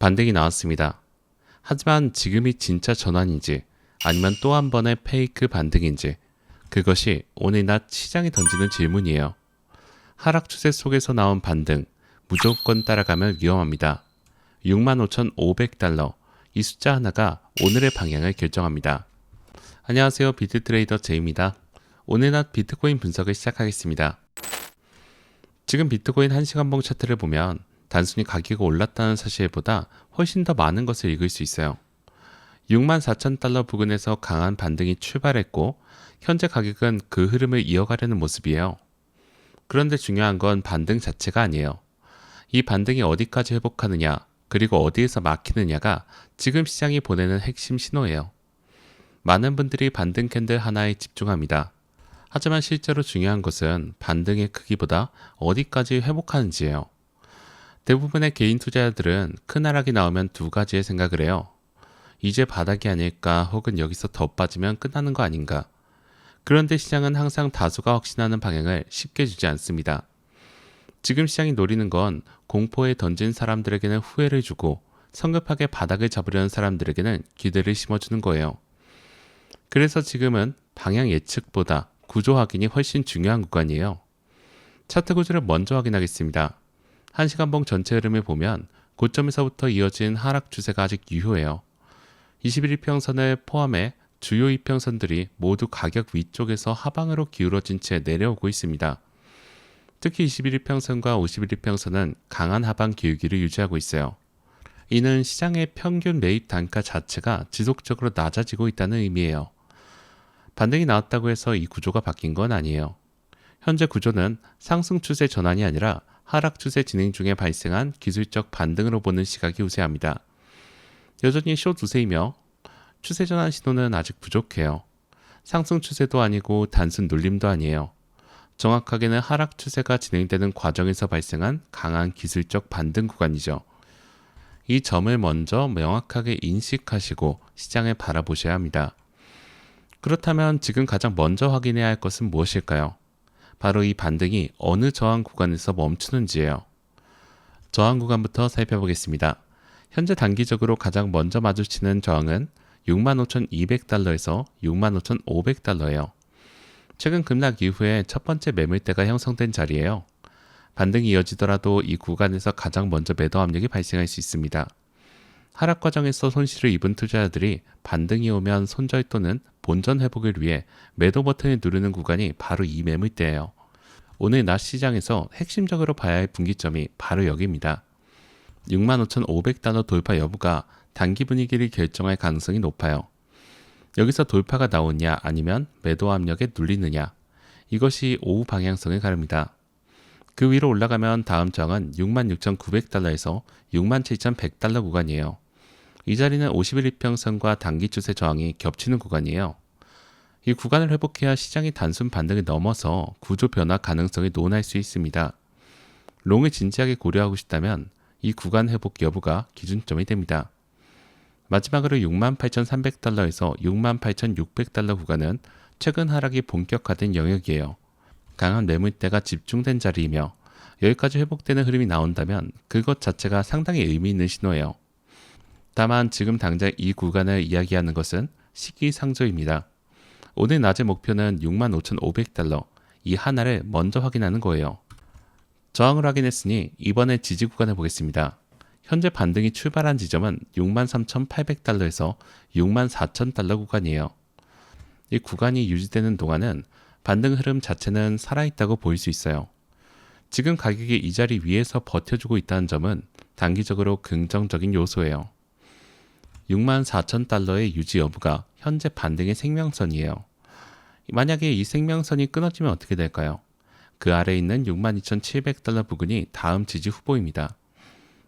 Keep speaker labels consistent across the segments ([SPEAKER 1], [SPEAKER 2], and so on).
[SPEAKER 1] 반등이 나왔습니다. 하지만 지금이 진짜 전환인지 아니면 또 한 번의 페이크 반등인지 그것이 오늘 낮 시장이 던지는 질문이에요. 하락 추세 속에서 나온 반등 무조건 따라가면 위험합니다. 65,500달러 이 숫자 하나가 오늘의 방향을 결정합니다. 안녕하세요, 비트트레이더 제이입니다. 오늘 낮 비트코인 분석을 시작하겠습니다. 지금 비트코인 1시간봉 차트를 보면 단순히 가격이 올랐다는 사실보다 훨씬 더 많은 것을 읽을 수 있어요. 64,000달러 부근에서 강한 반등이 출발했고 현재 가격은 그 흐름을 이어가려는 모습이에요. 그런데 중요한 건 반등 자체가 아니에요. 이 반등이 어디까지 회복하느냐 그리고 어디에서 막히느냐가 지금 시장이 보내는 핵심 신호예요. 많은 분들이 반등 캔들 하나에 집중합니다. 하지만 실제로 중요한 것은 반등의 크기보다 어디까지 회복하는지예요. 대부분의 개인 투자자들은 큰 하락이 나오면 두 가지의 생각을 해요. 이제 바닥이 아닐까 혹은 여기서 더 빠지면 끝나는 거 아닌가. 그런데 시장은 항상 다수가 확신하는 방향을 쉽게 주지 않습니다. 지금 시장이 노리는 건 공포에 던진 사람들에게는 후회를 주고 성급하게 바닥을 잡으려는 사람들에게는 기대를 심어주는 거예요. 그래서 지금은 방향 예측보다 구조 확인이 훨씬 중요한 구간이에요. 차트 구조를 먼저 확인하겠습니다. 1시간봉 전체 흐름을 보면 고점에서부터 이어진 하락 추세가 아직 유효해요. 21일평선을 포함해 주요 이평선들이 모두 가격 위쪽에서 하방으로 기울어진 채 내려오고 있습니다. 특히 21일평선과 51일평선은 강한 하방 기울기를 유지하고 있어요. 이는 시장의 평균 매입 단가 자체가 지속적으로 낮아지고 있다는 의미예요. 반등이 나왔다고 해서 이 구조가 바뀐 건 아니에요. 현재 구조는 상승 추세 전환이 아니라 하락 추세 진행 중에 발생한 기술적 반등으로 보는 시각이 우세합니다. 여전히 숏 우세이며 추세 전환 신호는 아직 부족해요. 상승 추세도 아니고 단순 눌림도 아니에요. 정확하게는 하락 추세가 진행되는 과정에서 발생한 강한 기술적 반등 구간이죠. 이 점을 먼저 명확하게 인식하시고 시장을 바라보셔야 합니다. 그렇다면 지금 가장 먼저 확인해야 할 것은 무엇일까요? 바로 이 반등이 어느 저항 구간에서 멈추는지예요. 저항 구간부터 살펴보겠습니다. 현재 단기적으로 가장 먼저 마주치는 저항은 65,200달러에서 65,500달러예요. 최근 급락 이후에 첫 번째 매물대가 형성된 자리예요. 반등이 이어지더라도 이 구간에서 가장 먼저 매도 압력이 발생할 수 있습니다. 하락 과정에서 손실을 입은 투자자들이 반등이 오면 손절 또는 본전 회복을 위해 매도 버튼을 누르는 구간이 바로 이 매물대예요. 오늘 낮 시장에서 핵심적으로 봐야 할 분기점이 바로 여기입니다. 65,500달러 돌파 여부가 단기 분위기를 결정할 가능성이 높아요. 여기서 돌파가 나오냐 아니면 매도 압력에 눌리느냐, 이것이 오후 방향성을 가릅니다. 그 위로 올라가면 다음 저항은 66,900달러에서 67,100달러 구간이에요. 이 자리는 51일평선과 단기 추세 저항이 겹치는 구간이에요. 이 구간을 회복해야 시장이 단순 반등을 넘어서 구조 변화 가능성이 논할 수 있습니다. 롱을 진지하게 고려하고 싶다면 이 구간 회복 여부가 기준점이 됩니다. 마지막으로 68,300달러에서 68,600달러 구간은 최근 하락이 본격화된 영역이에요. 강한 매물대가 집중된 자리이며 여기까지 회복되는 흐름이 나온다면 그것 자체가 상당히 의미 있는 신호예요. 다만 지금 당장 이 구간을 이야기하는 것은 시기상조입니다. 오늘 낮의 목표는 65,500달러, 이 하나를 먼저 확인하는 거예요. 저항을 확인했으니 이번에 지지 구간을 보겠습니다. 현재 반등이 출발한 지점은 63,800달러에서 64,000달러 구간이에요. 이 구간이 유지되는 동안은 반등 흐름 자체는 살아있다고 보일 수 있어요. 지금 가격이 이 자리 위에서 버텨주고 있다는 점은 단기적으로 긍정적인 요소예요. 64,000달러의 유지 여부가 현재 반등의 생명선이에요. 만약에 이 생명선이 끊어지면 어떻게 될까요? 그 아래에 있는 62,700달러 부근이 다음 지지 후보입니다.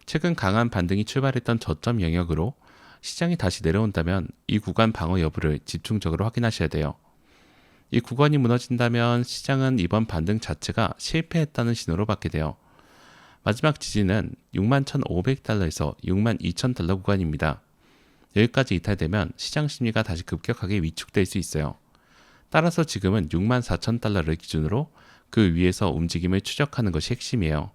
[SPEAKER 1] 최근 강한 반등이 출발했던 저점 영역으로 시장이 다시 내려온다면 이 구간 방어 여부를 집중적으로 확인하셔야 돼요. 이 구간이 무너진다면 시장은 이번 반등 자체가 실패했다는 신호로 받게 돼요. 마지막 지지는 61,500달러에서 62,000달러 구간입니다. 여기까지 이탈되면 시장 심리가 다시 급격하게 위축될 수 있어요. 따라서 지금은 64,000달러를 기준으로 그 위에서 움직임을 추적하는 것이 핵심이에요.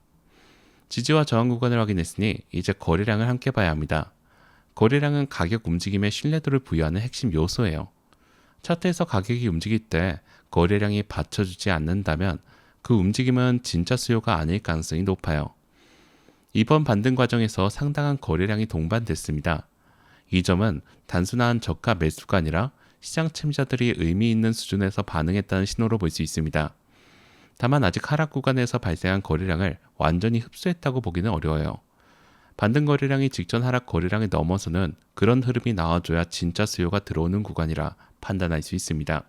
[SPEAKER 1] 지지와 저항 구간을 확인했으니 이제 거래량을 함께 봐야 합니다. 거래량은 가격 움직임에 신뢰도를 부여하는 핵심 요소예요. 차트에서 가격이 움직일 때 거래량이 받쳐주지 않는다면 그 움직임은 진짜 수요가 아닐 가능성이 높아요. 이번 반등 과정에서 상당한 거래량이 동반됐습니다. 이 점은 단순한 저가 매수가 아니라 시장 참여자들이 의미 있는 수준에서 반응했다는 신호로 볼 수 있습니다. 다만 아직 하락 구간에서 발생한 거래량을 완전히 흡수했다고 보기는 어려워요. 반등 거래량이 직전 하락 거래량을 넘어서는 그런 흐름이 나와줘야 진짜 수요가 들어오는 구간이라 판단할 수 있습니다.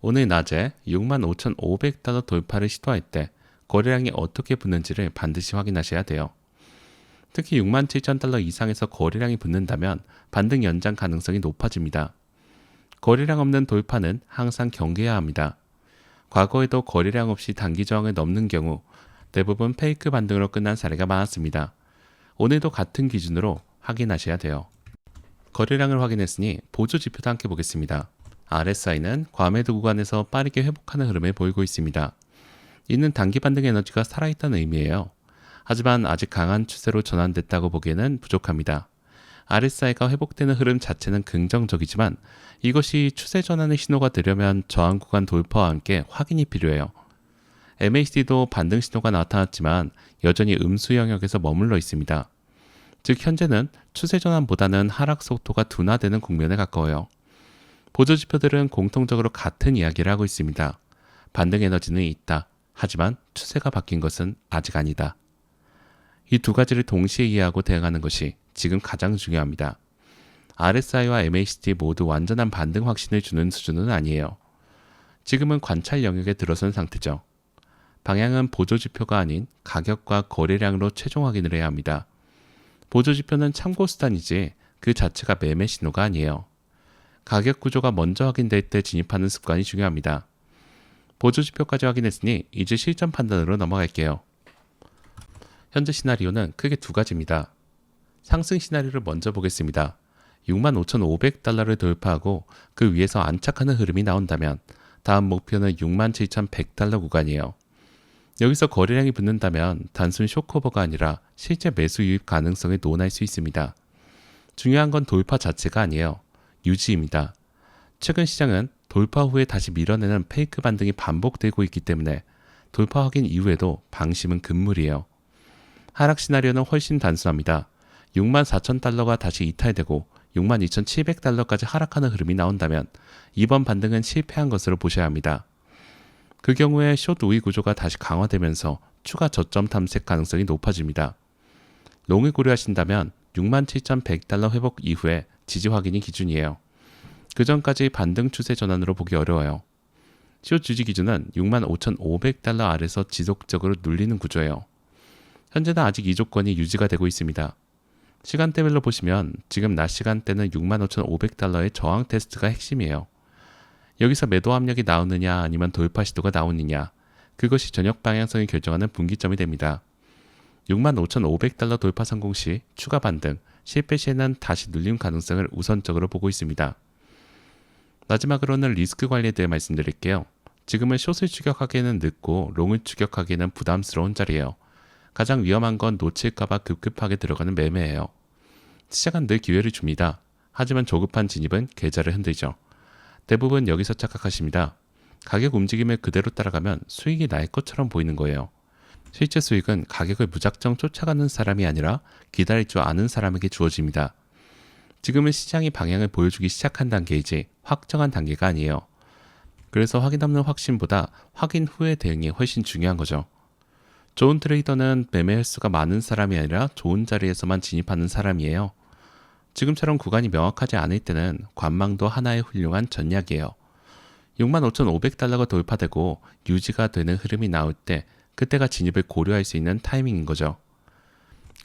[SPEAKER 1] 오늘 낮에 65,500달러 돌파를 시도할 때 거래량이 어떻게 붙는지를 반드시 확인하셔야 돼요. 특히 67,000달러 이상에서 거래량이 붙는다면 반등 연장 가능성이 높아집니다. 거래량 없는 돌파는 항상 경계해야 합니다. 과거에도 거래량 없이 단기 저항을 넘는 경우 대부분 페이크 반등으로 끝난 사례가 많았습니다. 오늘도 같은 기준으로 확인하셔야 돼요. 거래량을 확인했으니 보조 지표도 함께 보겠습니다. RSI는 과매도 구간에서 빠르게 회복하는 흐름을 보이고 있습니다. 이는 단기 반등 에너지가 살아있다는 의미예요. 하지만 아직 강한 추세로 전환됐다고 보기에는 부족합니다. RSI가 회복되는 흐름 자체는 긍정적이지만 이것이 추세 전환의 신호가 되려면 저항 구간 돌파와 함께 확인이 필요해요. MACD도 반등 신호가 나타났지만 여전히 음수 영역에서 머물러 있습니다. 즉 현재는 추세 전환보다는 하락 속도가 둔화되는 국면에 가까워요. 보조 지표들은 공통적으로 같은 이야기를 하고 있습니다. 반등 에너지는 있다. 하지만 추세가 바뀐 것은 아직 아니다. 이 두 가지를 동시에 이해하고 대응하는 것이 지금 가장 중요합니다. RSI와 MACD 모두 완전한 반등 확신을 주는 수준은 아니에요. 지금은 관찰 영역에 들어선 상태죠. 방향은 보조지표가 아닌 가격과 거래량으로 최종 확인을 해야 합니다. 보조지표는 참고 수단이지 그 자체가 매매 신호가 아니에요. 가격 구조가 먼저 확인될 때 진입하는 습관이 중요합니다. 보조지표까지 확인했으니 이제 실전 판단으로 넘어갈게요. 현재 시나리오는 크게 두 가지입니다. 상승 시나리오를 먼저 보겠습니다. 65,500달러를 돌파하고 그 위에서 안착하는 흐름이 나온다면 다음 목표는 67,100달러 구간이에요. 여기서 거래량이 붙는다면 단순 쇼커버가 아니라 실제 매수 유입 가능성을 논할 수 있습니다. 중요한 건 돌파 자체가 아니에요. 유지입니다. 최근 시장은 돌파 후에 다시 밀어내는 페이크 반등이 반복되고 있기 때문에 돌파 확인 이후에도 방심은 금물이에요. 하락 시나리오는 훨씬 단순합니다. 64,000달러가 다시 이탈되고 62,700달러까지 하락하는 흐름이 나온다면 이번 반등은 실패한 것으로 보셔야 합니다. 그 경우에 숏 우위 구조가 다시 강화되면서 추가 저점 탐색 가능성이 높아집니다. 롱을 고려하신다면 67,100달러 회복 이후에 지지 확인이 기준이에요. 그 전까지 반등 추세 전환으로 보기 어려워요. 숏 지지 기준은 65,500달러 아래서 지속적으로 눌리는 구조예요. 현재는 아직 이 조건이 유지가 되고 있습니다. 시간대별로 보시면 지금 낮 시간대는 65,500달러의 저항 테스트가 핵심이에요. 여기서 매도 압력이 나오느냐 아니면 돌파 시도가 나오느냐, 그것이 저녁 방향성을 결정하는 분기점이 됩니다. 65,500달러 돌파 성공 시 추가 반등, 실패 시에는 다시 눌림 가능성을 우선적으로 보고 있습니다. 마지막으로는 리스크 관리에 대해 말씀드릴게요. 지금은 숏을 추격하기에는 늦고 롱을 추격하기에는 부담스러운 자리예요. 가장 위험한 건 놓칠까봐 급급하게 들어가는 매매예요. 시장은 늘 기회를 줍니다. 하지만 조급한 진입은 계좌를 흔들죠. 대부분 여기서 착각하십니다. 가격 움직임을 그대로 따라가면 수익이 날 것처럼 보이는 거예요. 실제 수익은 가격을 무작정 쫓아가는 사람이 아니라 기다릴 줄 아는 사람에게 주어집니다. 지금은 시장이 방향을 보여주기 시작한 단계이지 확정한 단계가 아니에요. 그래서 확인 없는 확신보다 확인 후의 대응이 훨씬 중요한 거죠. 좋은 트레이더는 매매 횟수가 많은 사람이 아니라 좋은 자리에서만 진입하는 사람이에요. 지금처럼 구간이 명확하지 않을 때는 관망도 하나의 훌륭한 전략이에요. 65,500달러가 돌파되고 유지가 되는 흐름이 나올 때 그때가 진입을 고려할 수 있는 타이밍인 거죠.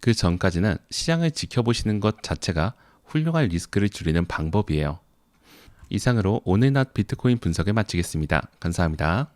[SPEAKER 1] 그 전까지는 시장을 지켜보시는 것 자체가 훌륭한 리스크를 줄이는 방법이에요. 이상으로 오늘 낮 비트코인 분석을 마치겠습니다. 감사합니다.